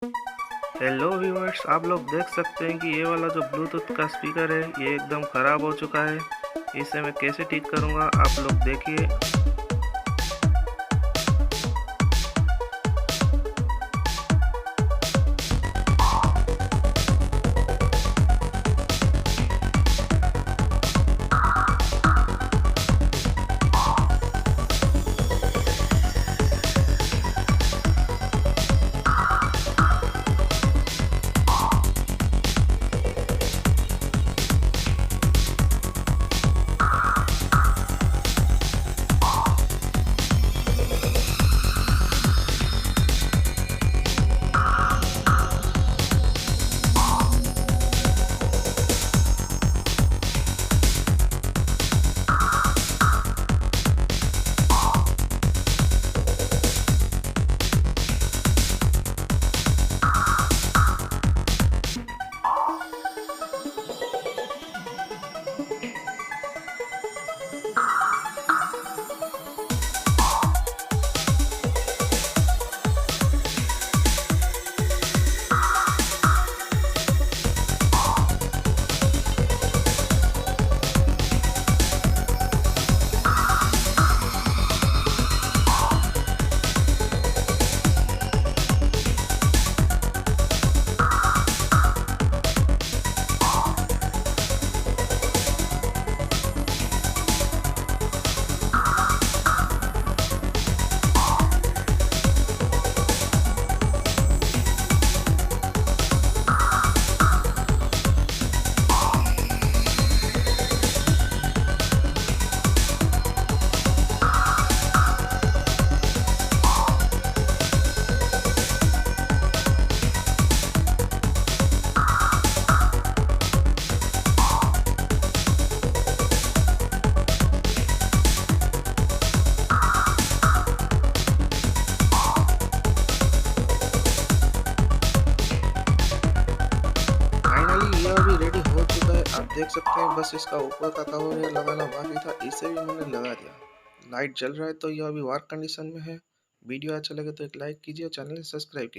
Hello viewers, आप लोग देख सकते हैं कि ये वाला जो ब्लूटूथ का स्पीकर है ये एकदम ख़राब हो चुका है। इसे मैं कैसे ठीक करूँगा आप लोग देखिए। फाइनली ये अभी रेडी हो चुका है। आप देख सकते हैं, बस इसका ऊपर का कवर लगाना बाकी था, इसे भी मैंने लगा दिया। लाइट जल रहा है तो ये अभी वर्क कंडीशन में है। वीडियो अच्छा लगे तो एक लाइक कीजिए और चैनल सब्सक्राइब कीजिए।